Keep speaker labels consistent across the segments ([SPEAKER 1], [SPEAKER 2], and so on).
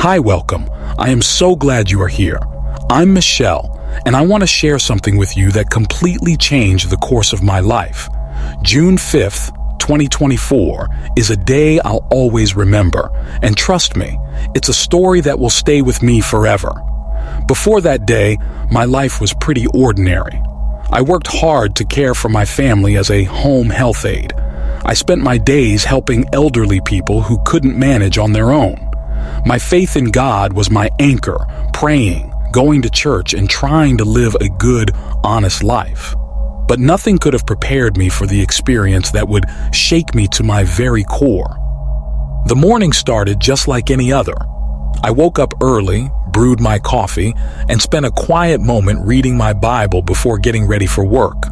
[SPEAKER 1] Hi, welcome. I am so glad you are here. I'm Michelle, and I want to share something with you that completely changed the course of my life. June 5th, 2024 is a day I'll always remember, and trust me, it's a story that will stay with me forever. Before that day, my life was pretty ordinary. I worked hard to care for my family as a home health aide. I spent my days helping elderly people who couldn't manage on their own. My faith in God was my anchor, praying, going to church, and trying to live a good, honest life. But nothing could have prepared me for the experience that would shake me to my very core. The morning started just like any other. I woke up early, brewed my coffee, and spent a quiet moment reading my Bible before getting ready for work.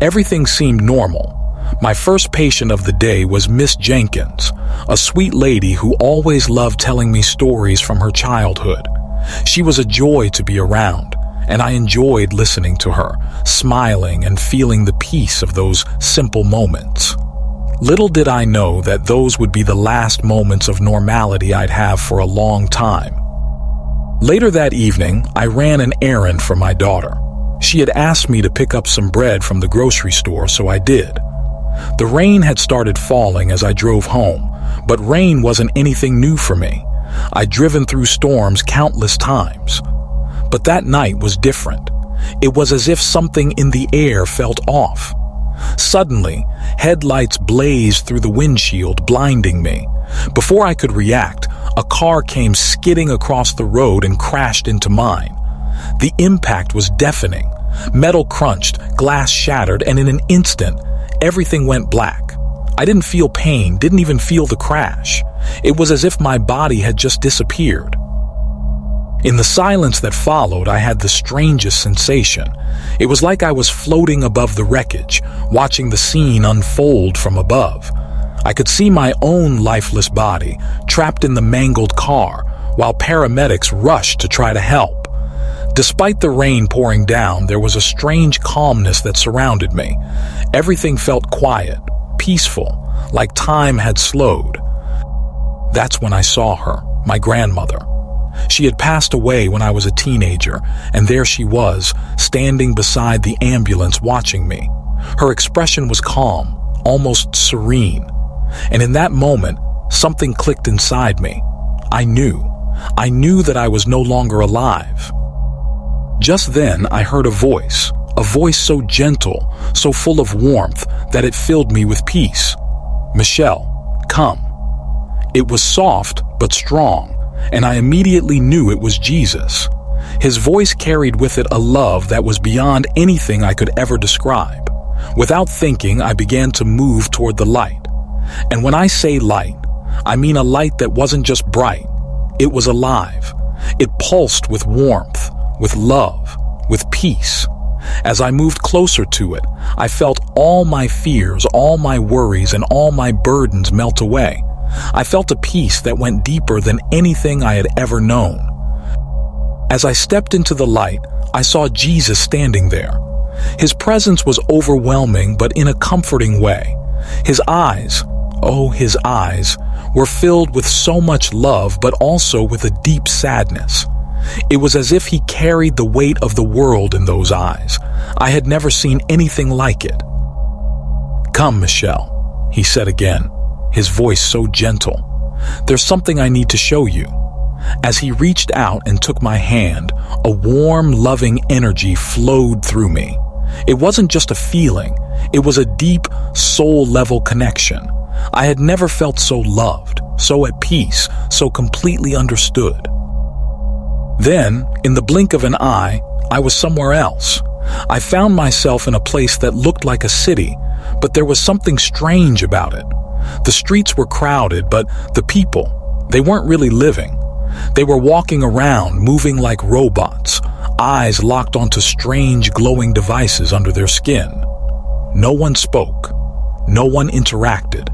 [SPEAKER 1] Everything seemed normal. My first patient of the day was Miss Jenkins, a sweet lady who always loved telling me stories from her childhood. She was a joy to be around, and I enjoyed listening to her, smiling and feeling the peace of those simple moments. Little did I know that those would be the last moments of normality I'd have for a long time. Later that evening, I ran an errand for my daughter. She had asked me to pick up some bread from the grocery store, so I did. The rain had started falling as I drove home, but rain wasn't anything new for me. I'd driven through storms countless times. But that night was different. It was as if something in the air felt off. Suddenly, headlights blazed through the windshield, blinding me. Before I could react, a car came skidding across the road and crashed into mine. The impact was deafening. Metal crunched, glass shattered, and in an instant, everything went black. I didn't feel pain, didn't even feel the crash. It was as if my body had just disappeared. In the silence that followed, I had the strangest sensation. It was like I was floating above the wreckage, watching the scene unfold from above. I could see my own lifeless body, trapped in the mangled car, while paramedics rushed to try to help. Despite the rain pouring down, there was a strange calmness that surrounded me. Everything felt quiet, peaceful, like time had slowed. That's when I saw her, my grandmother. She had passed away when I was a teenager, and there she was, standing beside the ambulance watching me. Her expression was calm, almost serene. And in that moment, something clicked inside me. I knew that I was no longer alive. Just then, I heard a voice so gentle, so full of warmth that it filled me with peace. "Michelle, come." It was soft but strong, and I immediately knew it was Jesus. His voice carried with it a love that was beyond anything I could ever describe. Without thinking, I began to move toward the light. And when I say light, I mean a light that wasn't just bright. It was alive. It pulsed with warmth, with love, with peace. As I moved closer to it, I felt all my fears, all my worries, and all my burdens melt away. I felt a peace that went deeper than anything I had ever known. As I stepped into the light, I saw Jesus standing there. His presence was overwhelming, but in a comforting way. His eyes, his eyes, were filled with so much love, but also with a deep sadness. It was as if he carried the weight of the world in those eyes. I had never seen anything like it. "Come, Michelle," he said again, his voice so gentle. "There's something I need to show you." As he reached out and took my hand, a warm, loving energy flowed through me. It wasn't just a feeling, it was a deep, soul-level connection. I had never felt so loved, so at peace, so completely understood. Then, in the blink of an eye, I was somewhere else. I found myself in a place that looked like a city, but there was something strange about it. The streets were crowded, but the people, they weren't really living. They were walking around, moving like robots, eyes locked onto strange glowing devices under their skin. No one spoke. No one interacted.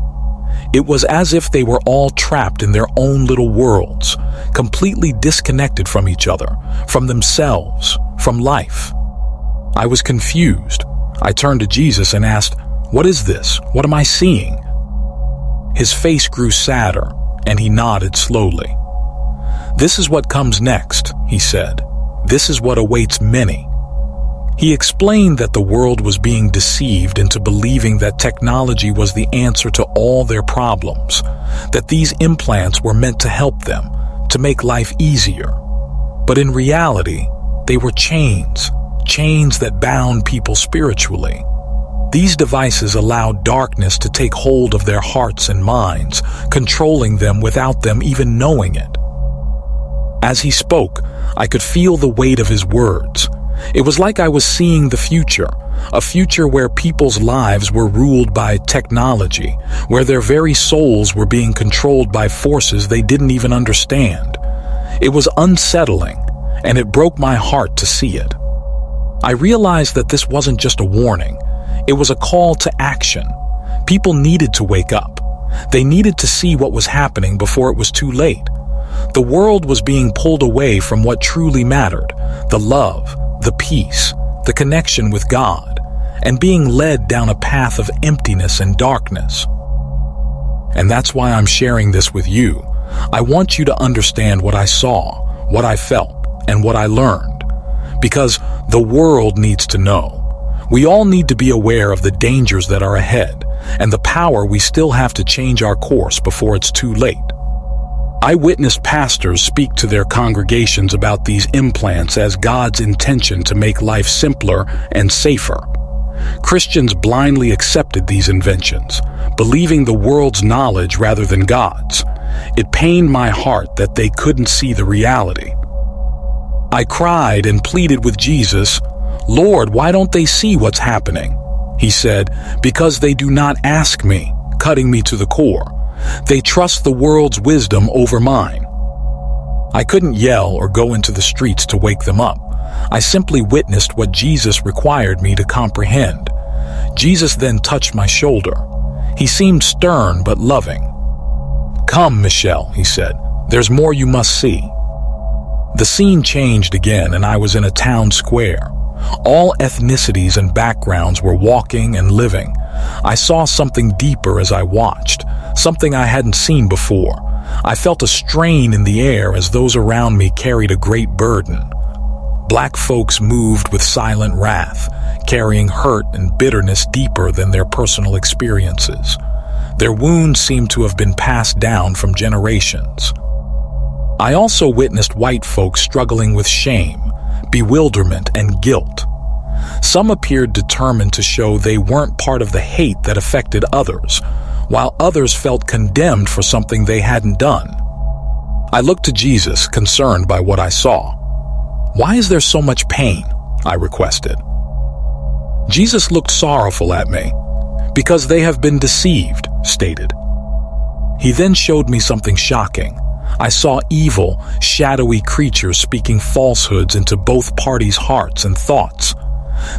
[SPEAKER 1] It was as if they were all trapped in their own little worlds, completely disconnected from each other, from themselves, from life. I was confused. I turned to Jesus and asked, "What is this? What am I seeing?" His face grew sadder, and he nodded slowly. "This is what comes next," he said. "This is what awaits many." He explained that the world was being deceived into believing that technology was the answer to all their problems, that these implants were meant to help them, to make life easier. But in reality, they were chains that bound people spiritually. These devices allowed darkness to take hold of their hearts and minds, controlling them without them even knowing it. As he spoke, I could feel the weight of his words. It was like I was seeing the future, a future where people's lives were ruled by technology, where their very souls were being controlled by forces they didn't even understand. It was unsettling, and it broke my heart to see it. I realized that this wasn't just a warning. It was a call to action. People needed to wake up. They needed to see what was happening before it was too late. The world was being pulled away from what truly mattered, the love, the peace, the connection with God, and being led down a path of emptiness and darkness. And that's why I'm sharing this with you. I want you to understand what I saw, what I felt, and what I learned. Because the world needs to know. We all need to be aware of the dangers that are ahead, and the power we still have to change our course before it's too late. I witnessed pastors speak to their congregations about these implants as God's intention to make life simpler and safer. Christians blindly accepted these inventions, believing the world's knowledge rather than God's. It pained my heart that they couldn't see the reality. I cried and pleaded with Jesus, "Lord, why don't they see what's happening?" He said, "Because they do not ask me," cutting me to the core. They trust the world's wisdom over mine. I couldn't yell or go into the streets to wake them up. I simply witnessed what Jesus required me to comprehend. Jesus then touched my shoulder. He seemed stern but loving. "Come, Michelle," he said. "There's more you must see." The scene changed again, and I was in a town square. All ethnicities and backgrounds were walking and living. I saw something deeper as I watched, something I hadn't seen before. I felt a strain in the air as those around me carried a great burden. Black folks moved with silent wrath, carrying hurt and bitterness deeper than their personal experiences. Their wounds seemed to have been passed down from generations. I also witnessed white folks struggling with shame, bewilderment, and guilt. Some appeared determined to show they weren't part of the hate that affected others, while others felt condemned for something they hadn't done. I looked to Jesus, concerned by what I saw. "Why is there so much pain?" I requested. Jesus looked sorrowful at me. "Because they have been deceived," stated. He then showed me something shocking. I saw evil, shadowy creatures speaking falsehoods into both parties' hearts and thoughts.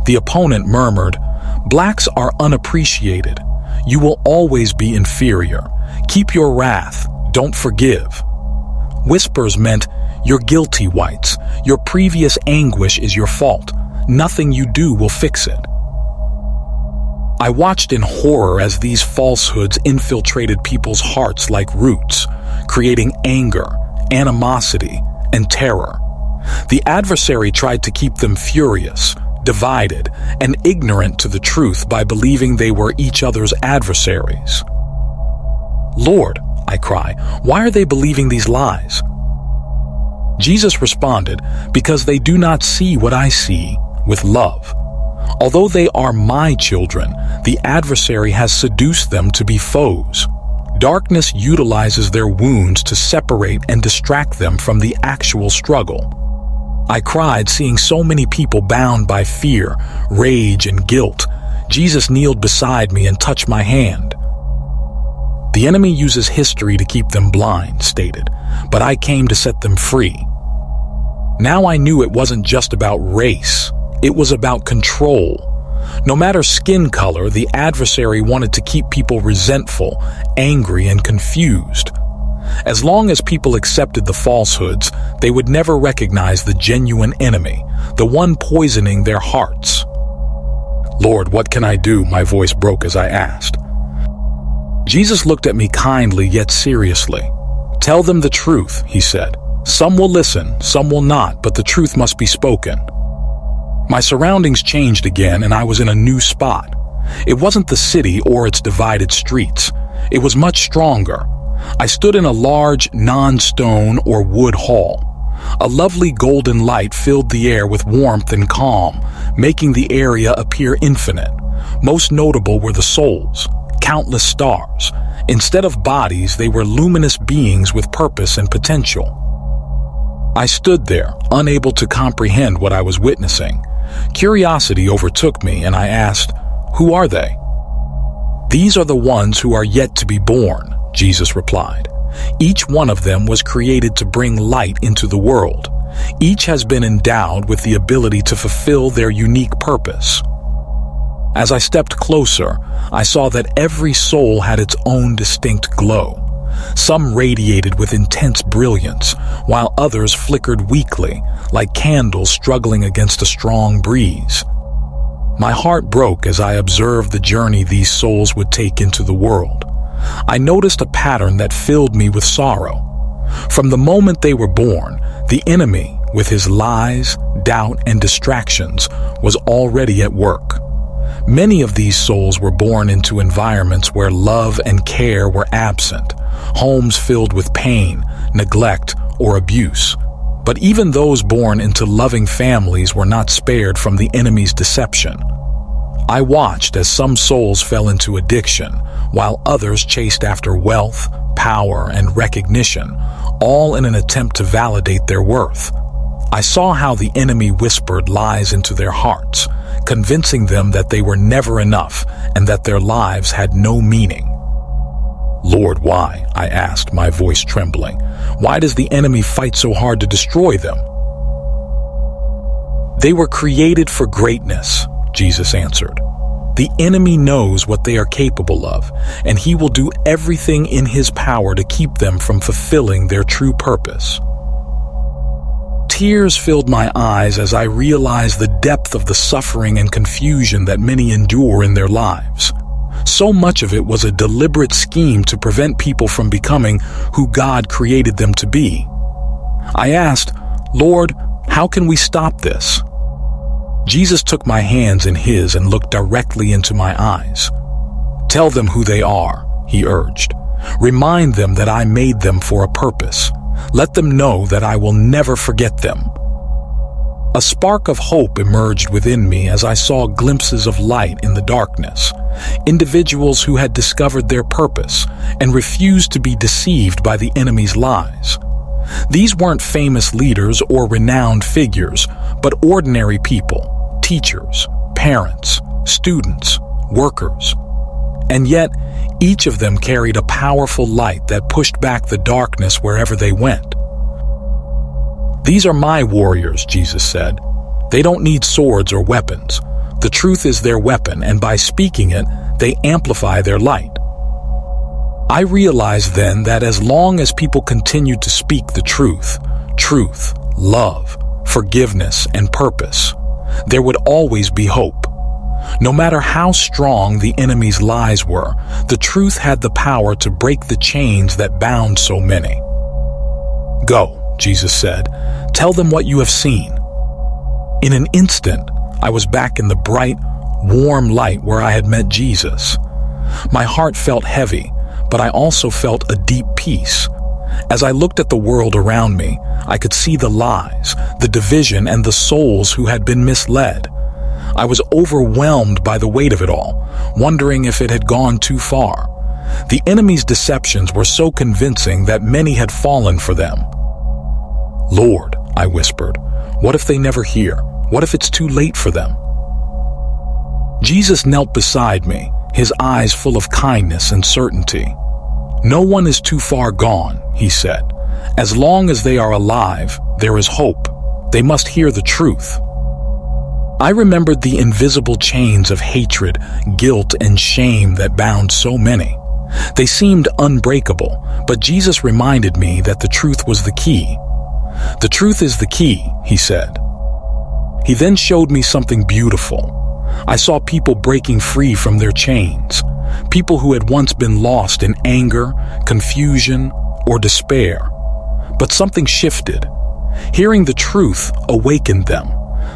[SPEAKER 1] The opponent murmured, "Blacks are unappreciated. You will always be inferior. Keep your wrath. Don't forgive." Whispers meant, "You're guilty, whites. Your previous anguish is your fault. Nothing you do will fix it." I watched in horror as these falsehoods infiltrated people's hearts like roots, creating anger, animosity, and terror. The adversary tried to keep them furious, divided, and ignorant to the truth by believing they were each other's adversaries. "Lord," I cry, "why are they believing these lies?" Jesus responded, "Because they do not see what I see with love. Although they are my children, the adversary has seduced them to be foes. Darkness utilizes their wounds to separate and distract them from the actual struggle." I cried, seeing so many people bound by fear, rage, and guilt. Jesus kneeled beside me and touched my hand. "The enemy uses history to keep them blind," stated, "but I came to set them free." Now I knew it wasn't just about race. It was about control. No matter skin color, the adversary wanted to keep people resentful, angry, and confused. As long as people accepted the falsehoods, they would never recognize the genuine enemy, the one poisoning their hearts. "Lord, what can I do?" my voice broke as I asked. Jesus looked at me kindly yet seriously. "Tell them the truth," he said. Some will listen, some will not, but the truth must be spoken. My surroundings changed again, and I was in a new spot. It wasn't the city or its divided streets. It was much stronger. I stood in a large, non-stone or wood hall. A lovely golden light filled the air with warmth and calm, making the area appear infinite. Most notable were the souls, countless stars. Instead of bodies, they were luminous beings with purpose and potential. I stood there, unable to comprehend what I was witnessing. Curiosity overtook me, and I asked, "Who are they?" "These are the ones who are yet to be born," Jesus replied. "Each one of them was created to bring light into the world. Each has been endowed with the ability to fulfill their unique purpose." As I stepped closer, I saw that every soul had its own distinct glow. Some radiated with intense brilliance, while others flickered weakly, like candles struggling against a strong breeze. My heart broke as I observed the journey these souls would take into the world. I noticed a pattern that filled me with sorrow. From the moment they were born, the enemy, with his lies, doubt, and distractions, was already at work. Many of these souls were born into environments where love and care were absent, homes filled with pain, neglect, or abuse. But even those born into loving families were not spared from the enemy's deception. I watched as some souls fell into addiction, while others chased after wealth, power, and recognition, all in an attempt to validate their worth. I saw how the enemy whispered lies into their hearts, convincing them that they were never enough and that their lives had no meaning. "Lord, why?" I asked, my voice trembling. "Why does the enemy fight so hard to destroy them?" "They were created for greatness," Jesus answered. "The enemy knows what they are capable of, and he will do everything in his power to keep them from fulfilling their true purpose." Tears filled my eyes as I realized the depth of the suffering and confusion that many endure in their lives. So much of it was a deliberate scheme to prevent people from becoming who God created them to be. I asked, "Lord, how can we stop this?" Jesus took my hands in his and looked directly into my eyes. "Tell them who they are," he urged. "Remind them that I made them for a purpose. Let them know that I will never forget them." A spark of hope emerged within me as I saw glimpses of light in the darkness. Individuals who had discovered their purpose and refused to be deceived by the enemy's lies. These weren't famous leaders or renowned figures, but ordinary people, teachers, parents, students, workers. And yet, each of them carried a powerful light that pushed back the darkness wherever they went. "These are my warriors," Jesus said. "They don't need swords or weapons. The truth is their weapon, and by speaking it, they amplify their light." I realized then that as long as people continued to speak the truth, love, forgiveness, and purpose, there would always be hope. No matter how strong the enemy's lies were, the truth had the power to break the chains that bound so many. "Go," Jesus said. "Tell them what you have seen." In an instant, I was back in the bright, warm light where I had met Jesus. My heart felt heavy, but I also felt a deep peace. As I looked at the world around me, I could see the lies, the division, and the souls who had been misled. I was overwhelmed by the weight of it all, wondering if it had gone too far. The enemy's deceptions were so convincing that many had fallen for them. "Lord," I whispered, "what if they never hear? What if it's too late for them?" Jesus knelt beside me, his eyes full of kindness and certainty. "No one is too far gone," he said. "As long as they are alive, there is hope. They must hear the truth." I remembered the invisible chains of hatred, guilt, and shame that bound so many. They seemed unbreakable, but Jesus reminded me that the truth was the key. "The truth is the key," he said. He then showed me something beautiful. I saw people breaking free from their chains, people who had once been lost in anger, confusion, or despair. But something shifted. Hearing the truth awakened them.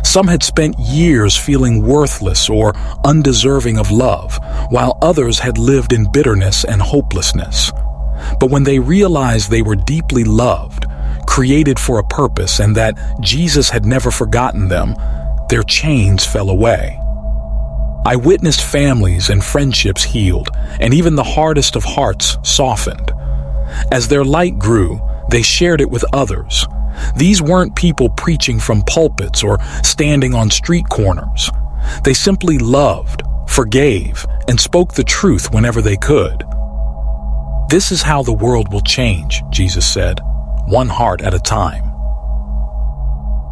[SPEAKER 1] Some had spent years feeling worthless or undeserving of love, while others had lived in bitterness and hopelessness. But when they realized they were deeply loved, created for a purpose, and that Jesus had never forgotten them, their chains fell away. I witnessed families and friendships healed, and even the hardest of hearts softened. As their light grew, they shared it with others. These weren't people preaching from pulpits or standing on street corners. They simply loved, forgave, and spoke the truth whenever they could. This is how the world will change, Jesus said, one heart at a time.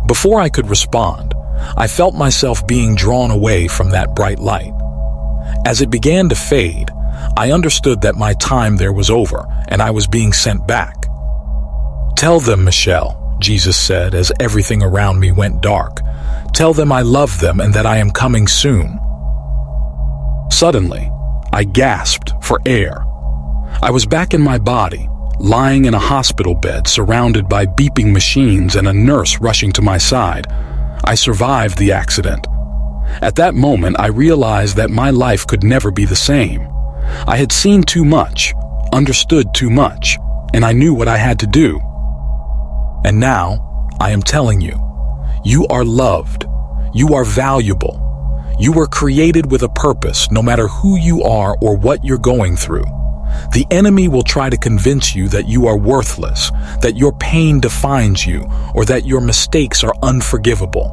[SPEAKER 1] Before I could respond, I felt myself being drawn away from that bright light. As it began to fade, I understood that my time there was over and I was being sent back. "Tell them, Michelle," Jesus said as everything around me went dark. "Tell them I love them and that I am coming soon." Suddenly, I gasped for air. I was back in my body, lying in a hospital bed surrounded by beeping machines and a nurse rushing to my side. I survived the accident. At that moment, I realized that my life could never be the same. I had seen too much, understood too much, and I knew what I had to do. And now, I am telling you, you are loved. You are valuable. You were created with a purpose, no matter who you are or what you're going through. The enemy will try to convince you that you are worthless, that your pain defines you, or that your mistakes are unforgivable.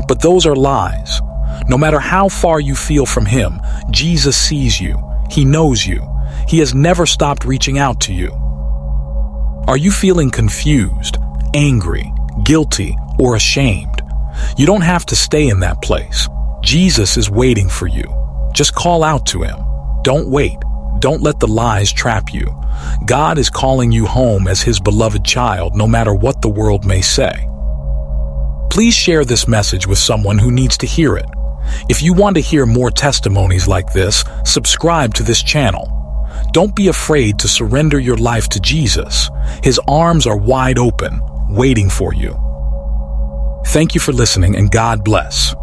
[SPEAKER 1] But those are lies. No matter how far you feel from him, Jesus sees you. He knows you. He has never stopped reaching out to you. Are you feeling confused, angry, guilty, or ashamed? You don't have to stay in that place. Jesus is waiting for you. Just call out to him. Don't wait. Don't let the lies trap you. God is calling you home as his beloved child, no matter what the world may say. Please share this message with someone who needs to hear it. If you want to hear more testimonies like this, subscribe to this channel. Don't be afraid to surrender your life to Jesus. His arms are wide open, waiting for you. Thank you for listening, and God bless.